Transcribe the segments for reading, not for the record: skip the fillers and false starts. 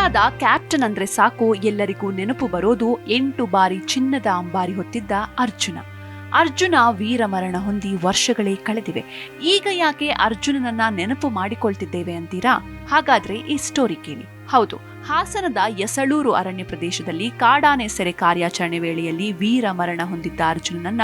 ಇಂಡಿಯಾದ ಕ್ಯಾಪ್ಟನ್ ಅಂದ್ರೆ ಸಾಕು ಎಲ್ಲರಿಗೂ ನೆನಪು ಬರೋದು 8 ಬಾರಿ ಚಿನ್ನದ ಅಂಬಾರಿ ಹೊತ್ತಿದ್ದ ಅರ್ಜುನ ವೀರಮರಣ ಹೊಂದಿ ವರ್ಷಗಳೇ ಕಳೆದಿವೆ. ಈಗ ಯಾಕೆ ಅರ್ಜುನನನ್ನ ನೆನಪು ಮಾಡಿಕೊಳ್ತಿದ್ದೇವೆ ಅಂತೀರಾ? ಹಾಗಾದ್ರೆ ಈ ಸ್ಟೋರಿ ಕೇಳಿ. ಹೌದು, ಹಾಸನದ ಯಸಳೂರು ಅರಣ್ಯ ಪ್ರದೇಶದಲ್ಲಿ ಕಾಡಾನೆ ಸೆರೆ ಕಾರ್ಯಾಚರಣೆ ವೇಳೆಯಲ್ಲಿ ವೀರ ಮರಣ ಹೊಂದಿದ್ದ ಅರ್ಜುನನನ್ನ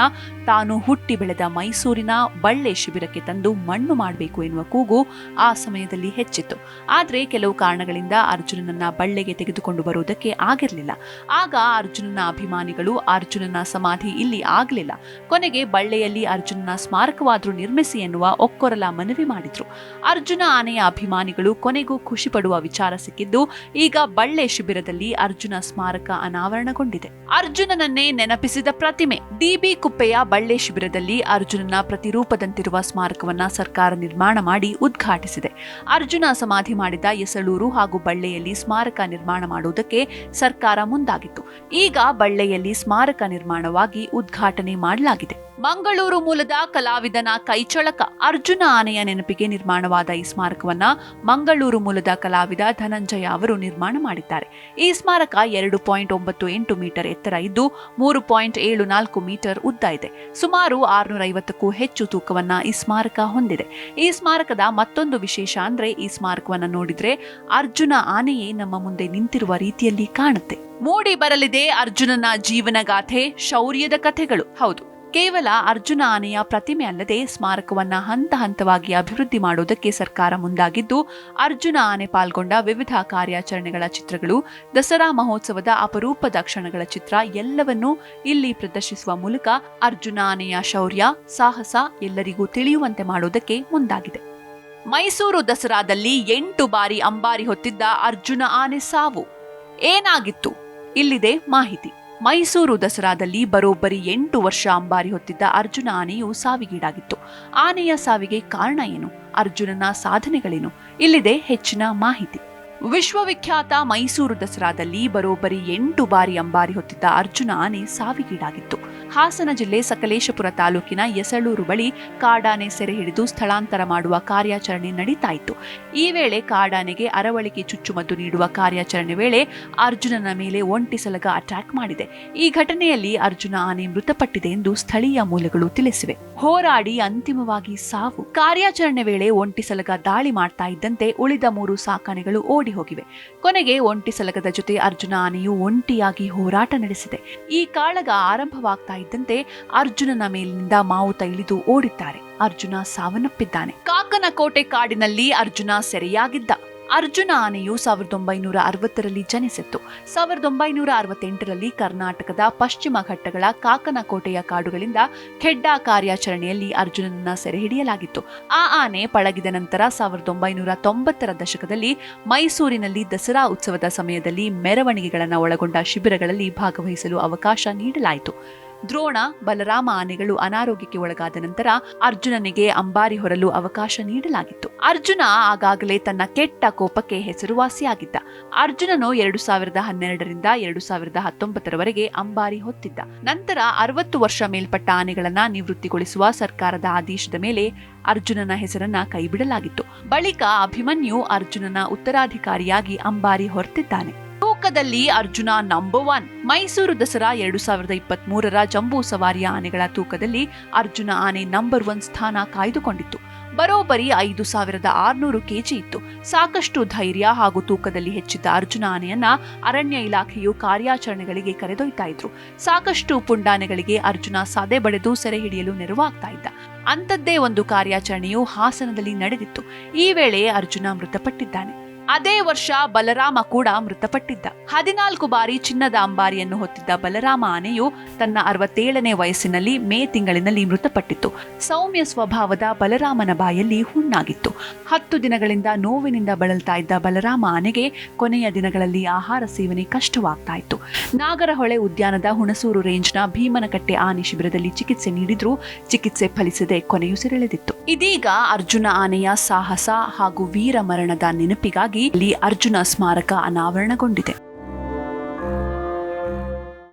ತಾನು ಹುಟ್ಟಿ ಬೆಳೆದ ಮೈಸೂರಿನ ಬಳ್ಳೆ ಶಿಬಿರಕ್ಕೆ ತಂದು ಮಣ್ಣು ಮಾಡಬೇಕು ಎನ್ನುವ ಕೂಗು ಆ ಸಮಯದಲ್ಲಿ ಹೆಚ್ಚಿತ್ತು. ಆದರೆ ಕೆಲವು ಕಾರಣಗಳಿಂದ ಅರ್ಜುನನನ್ನ ಬಳ್ಳೆಗೆ ತೆಗೆದುಕೊಂಡು ಬರುವುದಕ್ಕೆ ಆಗಿರಲಿಲ್ಲ. ಆಗ ಅರ್ಜುನನ ಅಭಿಮಾನಿಗಳು ಅರ್ಜುನನ ಸಮಾಧಿ ಇಲ್ಲಿ ಆಗಲಿಲ್ಲ. ಕೊನೆಗೆ ಬಳ್ಳೆಯಲ್ಲಿ ಅರ್ಜುನನ ಸ್ಮಾರಕವಾದರೂ ನಿರ್ಮಿಸಿ ಎನ್ನುವ ಒಕ್ಕೊರಲ ಮನವಿ ಮಾಡಿದ್ರು. ಅರ್ಜುನ ಆನೆಯ ಅಭಿಮಾನಿಗಳು ಕೊನೆಗೂ ಖುಷಿ ಪಡುವ ವಿಚಾರ ಸಿಕ್ಕಿದ್ದು ಈಗ ಬಳ್ಳೆ ಶಿಬಿರದಲ್ಲಿ ಅರ್ಜುನ ಸ್ಮಾರಕ ಅನಾವರಣಗೊಂಡಿದೆ. ಅರ್ಜುನನನ್ನೇ ನೆನಪಿಸಿದ ಪ್ರತಿಮೆ. ಡಿಬಿ ಕುಪ್ಪೆಯ ಬಳ್ಳೆ ಶಿಬಿರದಲ್ಲಿ ಅರ್ಜುನನ ಪ್ರತಿರೂಪದಂತಿರುವ ಸ್ಮಾರಕವನ್ನ ಸರ್ಕಾರ ನಿರ್ಮಾಣ ಮಾಡಿ ಉದ್ಘಾಟಿಸಿದೆ. ಅರ್ಜುನ ಸಮಾಧಿ ಮಾಡಿದ ಯಸಳೂರು ಹಾಗೂ ಬಳ್ಳೆಯಲ್ಲಿ ಸ್ಮಾರಕ ನಿರ್ಮಾಣ ಮಾಡುವುದಕ್ಕೆ ಸರ್ಕಾರ ಮುಂದಾಗಿತ್ತು. ಈಗ ಬಳ್ಳೆಯಲ್ಲಿ ಸ್ಮಾರಕ ನಿರ್ಮಾಣವಾಗಿ ಉದ್ಘಾಟನೆ ಮಾಡಲಾಗಿದೆ. ಮಂಗಳೂರು ಮೂಲದ ಕಲಾವಿದನ ಕೈಚಳಕ. ಅರ್ಜುನ ಆನೆಯ ನೆನಪಿಗೆ ನಿರ್ಮಾಣವಾದ ಈ ಸ್ಮಾರಕವನ್ನ ಮಂಗಳೂರು ಮೂಲದ ಕಲಾವಿದ ಧನಂಜಯ ಅವರು ನಿರ್ಮಾಣ ಮಾಡಿದ್ದಾರೆ. ಈ ಸ್ಮಾರಕ 2.98 ಮೀಟರ್ ಎತ್ತರ ಇದ್ದು 3.74 ಮೀಟರ್ ಉದ್ದ ಇದೆ. ಸುಮಾರು 650ಕ್ಕೂ ಹೆಚ್ಚು ತೂಕವನ್ನ ಈ ಸ್ಮಾರಕ ಹೊಂದಿದೆ. ಈ ಸ್ಮಾರಕದ ಮತ್ತೊಂದು ವಿಶೇಷ ಅಂದ್ರೆ ಈ ಸ್ಮಾರಕವನ್ನ ನೋಡಿದ್ರೆ ಅರ್ಜುನ ಆನೆಯೇ ನಮ್ಮ ಮುಂದೆ ನಿಂತಿರುವ ರೀತಿಯಲ್ಲಿ ಕಾಣುತ್ತೆ. ಮೂಡಿ ಬರಲಿದೆ ಅರ್ಜುನನ ಜೀವನಗಾಥೆ, ಶೌರ್ಯದ ಕಥೆಗಳು. ಹೌದು, ಕೇವಲ ಅರ್ಜುನ ಆನೆಯ ಪ್ರತಿಮೆ ಅಲ್ಲದೆ ಸ್ಮಾರಕವನ್ನ ಹಂತ ಹಂತವಾಗಿ ಅಭಿವೃದ್ಧಿ ಮಾಡುವುದಕ್ಕೆ ಸರ್ಕಾರ ಮುಂದಾಗಿದ್ದು, ಅರ್ಜುನ ಆನೆ ಪಾಲ್ಗೊಂಡ ವಿವಿಧ ಕಾರ್ಯಾಚರಣೆಗಳ ಚಿತ್ರಗಳು, ದಸರಾ ಮಹೋತ್ಸವದ ಅಪರೂಪದ ಕ್ಷಣಗಳ ಚಿತ್ರ ಎಲ್ಲವನ್ನೂ ಇಲ್ಲಿ ಪ್ರದರ್ಶಿಸುವ ಮೂಲಕ ಅರ್ಜುನ ಆನೆಯ ಶೌರ್ಯ, ಸಾಹಸ ಎಲ್ಲರಿಗೂ ತಿಳಿಯುವಂತೆ ಮಾಡುವುದಕ್ಕೆ ಮುಂದಾಗಿದೆ. ಮೈಸೂರು ದಸರಾದಲ್ಲಿ 8 ಬಾರಿ ಅಂಬಾರಿ ಹೊತ್ತಿದ್ದ ಅರ್ಜುನ ಆನೆ ಸಾವು ಏನಾಗಿತ್ತು? ಇಲ್ಲಿದೆ ಮಾಹಿತಿ. ಮೈಸೂರು ದಸರಾದಲ್ಲಿ ಬರೋಬ್ಬರಿ 8 ವರ್ಷ ಅಂಬಾರಿ ಹೊತ್ತಿದ್ದ ಅರ್ಜುನ ಆನೆಯು ಸಾವಿಗೀಡಾಗಿತ್ತು. ಆನೆಯ ಸಾವಿಗೆ ಕಾರಣ ಏನು? ಅರ್ಜುನನ ಸಾಧನೆಗಳೇನು? ಇಲ್ಲಿದೆ ಹೆಚ್ಚಿನ ಮಾಹಿತಿ. ವಿಶ್ವವಿಖ್ಯಾತ ಮೈಸೂರು ದಸರಾದಲ್ಲಿ ಬರೋಬ್ಬರಿ 8 ಬಾರಿ ಅಂಬಾರಿ ಹೊತ್ತಿದ್ದ ಅರ್ಜುನ ಆನೆ ಸಾವಿಗೀಡಾಗಿತ್ತು. ಹಾಸನ ಜಿಲ್ಲೆ ಸಕಲೇಶಪುರ ತಾಲೂಕಿನ ಯಸಳೂರು ಬಳಿ ಕಾಡಾನೆ ಸೆರೆ ಹಿಡಿದು ಸ್ಥಳಾಂತರ ಮಾಡುವ ಕಾರ್ಯಾಚರಣೆ ನಡೀತಾ ಇತ್ತು. ಈ ವೇಳೆ ಕಾಡಾನೆಗೆ ಅರವಳಿಕೆ ಚುಚ್ಚುಮದ್ದು ನೀಡುವ ಕಾರ್ಯಾಚರಣೆ ವೇಳೆ ಅರ್ಜುನನ ಮೇಲೆ ಒಂಟಿ ಸಲಗ ಅಟ್ಯಾಕ್ ಮಾಡಿದೆ. ಈ ಘಟನೆಯಲ್ಲಿ ಅರ್ಜುನ ಆನೆ ಮೃತಪಟ್ಟಿದೆ ಎಂದು ಸ್ಥಳೀಯ ಮೂಲಗಳು ತಿಳಿಸಿವೆ. ಹೋರಾಡಿ ಅಂತಿಮವಾಗಿ ಸಾವು. ಕಾರ್ಯಾಚರಣೆ ವೇಳೆ ಒಂಟಿ ಸಲಗ ದಾಳಿ ಮಾಡ್ತಾ ಇದ್ದಂತೆ ಉಳಿದ 3 ಸಾಕಾನೆಗಳು ಓಡಿ ಹೋಗಿವೆ. ಕೊನೆಗೆ ಒಂಟಿ ಸಲಗದ ಜೊತೆ ಅರ್ಜುನ ಆನೆಯು ಒಂಟಿಯಾಗಿ ಹೋರಾಟ ನಡೆಸಿದೆ. ಈ ಕಾಳಗ ಆರಂಭವಾಗ್ತಾ ಇದ್ದಂತೆ ಅರ್ಜುನನ ಮೇಲಿನಿಂದ ಮಾವುತ ಇಳಿದು ಓಡಿದ್ದಾರೆ. ಅರ್ಜುನ ಸಾವನ್ನಪ್ಪಿದ್ದಾನೆ. ಕಾಕನಕೋಟೆ ಕಾಡಿನಲ್ಲಿ ಅರ್ಜುನ ಸೆರೆಯಾಗಿದ್ದ. ಅರ್ಜುನ ಆನೆಯು 1960ರಲ್ಲಿ ಜನಿಸಿತ್ತು. 1968ರಲ್ಲಿ ಕರ್ನಾಟಕದ ಪಶ್ಚಿಮ ಘಟ್ಟಗಳ ಕಾಕನಕೋಟೆಯ ಕಾಡುಗಳಿಂದ ಖೆಡ್ಡಾ ಕಾರ್ಯಾಚರಣೆಯಲ್ಲಿ ಅರ್ಜುನನನ್ನ ಸೆರೆ ಹಿಡಿಯಲಾಗಿತ್ತು. ಆ ಆನೆ ಪಳಗಿದ ನಂತರ 1990ರ ದಶಕದಲ್ಲಿ ಮೈಸೂರಿನಲ್ಲಿ ದಸರಾ ಉತ್ಸವದ ಸಮಯದಲ್ಲಿ ಮೆರವಣಿಗೆಗಳನ್ನು ಒಳಗೊಂಡ ಶಿಬಿರಗಳಲ್ಲಿ ಭಾಗವಹಿಸಲು ಅವಕಾಶ ನೀಡಲಾಯಿತು. ದ್ರೋಣ, ಬಲರಾಮ ಆನೆಗಳು ಅನಾರೋಗ್ಯಕ್ಕೆ ಒಳಗಾದ ನಂತರ ಅರ್ಜುನನಿಗೆ ಅಂಬಾರಿ ಹೊರಲು ಅವಕಾಶ ನೀಡಲಾಗಿತ್ತು. ಅರ್ಜುನ ಆಗಾಗಲೇ ತನ್ನ ಕೆಟ್ಟ ಕೋಪಕ್ಕೆ ಹೆಸರುವಾಸಿಯಾಗಿದ್ದ. ಅರ್ಜುನನು 2012ರಿಂದ 2019ರವರೆಗೆ ಅಂಬಾರಿ ಹೊತ್ತಿದ್ದ. ನಂತರ 60 ವರ್ಷ ಮೇಲ್ಪಟ್ಟ ಆನೆಗಳನ್ನ ನಿವೃತ್ತಿಗೊಳಿಸುವ ಸರ್ಕಾರದ ಆದೇಶದ ಮೇಲೆ ಅರ್ಜುನನ ಹೆಸರನ್ನ ಕೈಬಿಡಲಾಗಿತ್ತು. ಬಳಿಕ ಅಭಿಮನ್ಯು ಅರ್ಜುನನ ಉತ್ತರಾಧಿಕಾರಿಯಾಗಿ ಅಂಬಾರಿ ಹೊರತಿದ್ದಾನೆ. ತೂಕದಲ್ಲಿ ಅರ್ಜುನ ನಂಬರ್ 1. ಮೈಸೂರು ದಸರಾ 2023ರ ಜಂಬೂ ಸವಾರಿಯ ಆನೆಗಳ ತೂಕದಲ್ಲಿ ಅರ್ಜುನ ಆನೆ ನಂಬರ್ 1 ಸ್ಥಾನ ಕಾಯ್ದುಕೊಂಡಿತ್ತು. ಬರೋಬ್ಬರಿ 5600 ಕೆಜಿ ಇತ್ತು. ಸಾಕಷ್ಟು ಧೈರ್ಯ ಹಾಗೂ ತೂಕದಲ್ಲಿ ಹೆಚ್ಚಿದ್ದ ಅರ್ಜುನ ಆನೆಯನ್ನ ಅರಣ್ಯ ಇಲಾಖೆಯು ಕಾರ್ಯಾಚರಣೆಗಳಿಗೆ ಕರೆದೊಯ್ತಾ ಇದ್ರು. ಸಾಕಷ್ಟು ಪುಂಡಾನೆಗಳಿಗೆ ಅರ್ಜುನ ಸಾದೆ ಬಡೆದು ಸೆರೆ ಹಿಡಿಯಲು ನೆರವಾಗ್ತಾ ಇದ್ದ. ಅಂಥದ್ದೇ ಒಂದು ಕಾರ್ಯಾಚರಣೆಯು ಹಾಸನದಲ್ಲಿ ನಡೆದಿತ್ತು. ಈ ವೇಳೆ ಅರ್ಜುನ ಮೃತಪಟ್ಟಿದ್ದಾನೆ. ಅದೇ ವರ್ಷ ಬಲರಾಮ ಕೂಡ ಮೃತಪಟ್ಟಿದ್ದ. 14 ಬಾರಿ ಚಿನ್ನದ ಅಂಬಾರಿಯನ್ನು ಹೊತ್ತಿದ್ದ ಬಲರಾಮ ಆನೆಯು ತನ್ನ 67ನೇ ವಯಸ್ಸಿನಲ್ಲಿ ಮೇ ತಿಂಗಳಿನಲ್ಲಿ ಮೃತಪಟ್ಟಿತ್ತು. ಸೌಮ್ಯ ಸ್ವಭಾವದ ಬಲರಾಮನ ಬಾಯಲ್ಲಿ ಹುಣ್ಣಾಗಿತ್ತು. 10 ದಿನಗಳಿಂದ ನೋವಿನಿಂದ ಬಳಲ್ತಾ ಇದ್ದ ಬಲರಾಮ ಆನೆಗೆ ಕೊನೆಯ ದಿನಗಳಲ್ಲಿ ಆಹಾರ ಸೇವನೆ ಕಷ್ಟವಾಗ್ತಾ ಇತ್ತು. ನಾಗರಹೊಳೆ ಉದ್ಯಾನದ ಹುಣಸೂರು ರೇಂಜ್ನ ಭೀಮನಕಟ್ಟೆ ಆನೆ ಶಿಬಿರದಲ್ಲಿ ಚಿಕಿತ್ಸೆ ನೀಡಿದ್ರೂ ಚಿಕಿತ್ಸೆ ಫಲಿಸದೆ ಕೊನೆಯುಸಿರೆಳೆದಿತ್ತು. ಇದೀಗ ಅರ್ಜುನ ಆನೆಯ ಸಾಹಸ ಹಾಗೂ ವೀರ ಮರಣದ ನೆನಪಿಗಾಗಿ ಇಲ್ಲಿ ಅರ್ಜುನ ಸ್ಮಾರಕ ಅನಾವರಣಗೊಂಡಿದೆ.